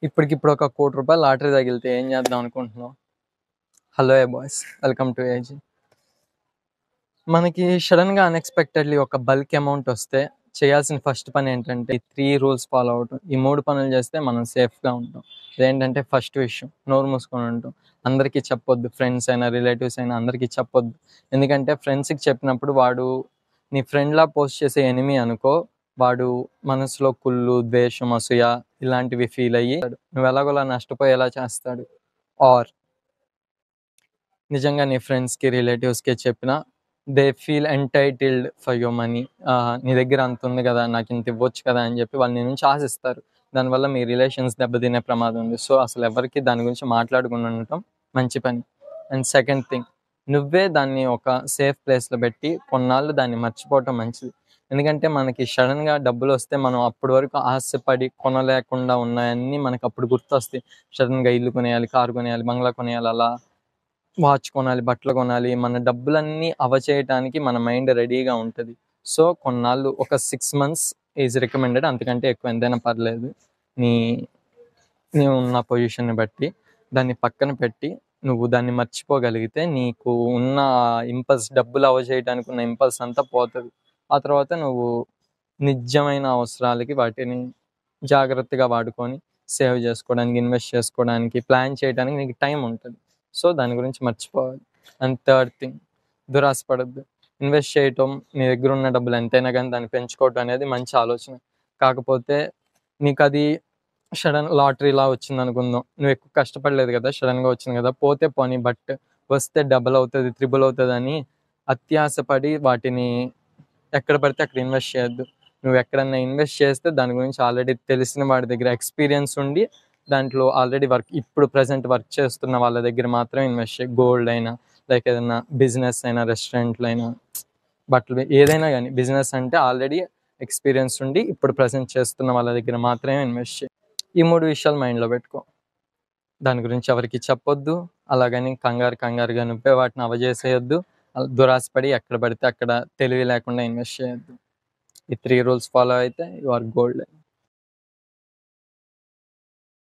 ఇప్పటికిప్పుడు ఒక ₹1,00,00,000 లాటరీ తగిలితే ఏం చేద్దాం అనుకుంటున్నావు? Hello boys, welcome to A G. మనకి సడన్గా అన్ఎక్స్పెక్టెడ్లీ ఒక బల్క్ అమౌంట్ వస్తే చేయాల్సిన ఫస్ట్ పని ఏంటంటే ఈ 3 రూల్స్ ఫాలో అవటం. ఈ 3 పనులు చేస్తే మనం సేఫ్గా ఉంటాం. అదేంటంటే ఫస్ట్ విషయం, నోరు మూసుకొని ఉంటాం. అందరికీ చెప్పొద్దు, ఫ్రెండ్స్ అయినా రిలేటివ్స్ అయినా అందరికీ చెప్పొద్దు. ఎందుకంటే ఫ్రెండ్స్కి చెప్పినప్పుడు వాడు నీ ఫ్రెండ్లా పోస్ట్ చేసే ఎనిమి అనుకో, వాడు మనసులో కుళ్ళు, ద్వేషం, అసూయ ఇలాంటివి ఫీల్ అయ్యి నువ్వు ఎలాగోలా నష్టపోయేలా చేస్తాడు. ఆర్ నిజంగా నీ ఫ్రెండ్స్కి రిలేటివ్స్కి చెప్పినా they feel entitled for your money. నీ దగ్గర అంత ఉంది కదా, నాకు ఇంత ఇవ్వచ్చు కదా అని చెప్పి వాళ్ళు నీ నుంచి ఆశిస్తారు. దానివల్ల మీ రిలేషన్స్ దెబ్బతినే ప్రమాదం ఉంది. సో అసలు ఎవరికి దాని గురించి మాట్లాడుకుని ఉండటం మంచి పని. అండ్ సెకండ్ థింగ్, నువ్వే దాన్ని ఒక సేఫ్ ప్లేస్లో పెట్టి కొన్నాళ్ళు దాన్ని మర్చిపోవటం మంచిది. ఎందుకంటే మనకి సడన్గా డబ్బులు వస్తే మనం అప్పటి వరకు ఆశపడి కొనలేకుండా ఉన్నాయన్నీ మనకు అప్పుడు గుర్తొస్తాయి. సడన్గా ఇల్లు కొనేయాలి, కారు కొనేయాలి, బంగ్లా కొనేయాలి, అలా వాచ్ కొనాలి, బట్టలు కొనాలి, మన డబ్బులన్నీ అవచేయటానికి మన మైండ్ రెడీగా ఉంటుంది. సో కొన్నాళ్ళు ఒక 6 months ఈజ్ రికమెండెడ్. అంతకంటే ఎక్కువ ఎంతైనా పర్లేదు. నీ నీవు ఉన్న పొజిషన్ని బట్టి దాన్ని పక్కన పెట్టి నువ్వు దాన్ని మర్చిపోగలిగితే నీకు ఉన్న ఇంపల్స్, డబ్బులు అవచేయడానికి ఉన్న ఇంపల్స్ అంతా పోతుంది. ఆ తర్వాత నువ్వు నిజమైన అవసరాలకి వాటిని జాగ్రత్తగా వాడుకొని సేవ్ చేసుకోవడానికి, ఇన్వెస్ట్ చేసుకోవడానికి, ప్లాన్ చేయడానికి నీకు టైం ఉంటుంది. సో దాని గురించి మర్చిపోవాలి. అండ్ థర్డ్ థింగ్, దురాశపడద్దు. ఇన్వెస్ట్ చేయటం, నీ దగ్గర ఉన్న డబ్బులు ఎంతైనా కానీ దాన్ని పెంచుకోవటం అనేది మంచి ఆలోచన. కాకపోతే నీకు అది సడన్ లాటరీలా వచ్చింది అనుకుందాం, నువ్వు ఎక్కువ కష్టపడలేదు కదా, సడన్గా వచ్చింది కదా, పోతే పోనీ, బట్ వస్తే డబుల్ అవుతుంది, త్రిబుల్ అవుతుంది అని అత్యాశపడి వాటిని ఎక్కడ పడితే అక్కడ ఇన్వెస్ట్ చేయొద్దు. నువ్వు ఎక్కడన్నా ఇన్వెస్ట్ చేస్తే దాని గురించి ఆల్రెడీ తెలిసిన వాడి దగ్గర ఎక్స్పీరియన్స్ ఉండి దాంట్లో ఆల్రెడీ ఇప్పుడు ప్రజెంట్ వర్క్ చేస్తున్న వాళ్ళ దగ్గర మాత్రమే ఇన్వెస్ట్ చేయి. గోల్డ్ అయినా, లైక్ ఏదైనా బిజినెస్ అయినా, రెస్టారెంట్లు అయినా, బట్టలు, ఏదైనా కానీ బిజినెస్ అంటే ఆల్రెడీ ఎక్స్పీరియన్స్ ఉండి ఇప్పుడు ప్రజెంట్ చేస్తున్న వాళ్ళ దగ్గర మాత్రమే ఇన్వెస్ట్ చేయి. ఈ 3 విషయాలు మైండ్లో పెట్టుకో. దాని గురించి ఎవరికి చెప్పొద్దు. అలాగని కంగారుగా నువ్వే వాటిని అవజేసేయొద్దు. దురాశపడి ఎక్కడ పడితే అక్కడ తెలివి లేకుండా ఇన్వెస్ట్ చేయొద్దు. ఈ 3 రూల్స్ ఫాలో అయితే యు ఆర్ గోల్డ్.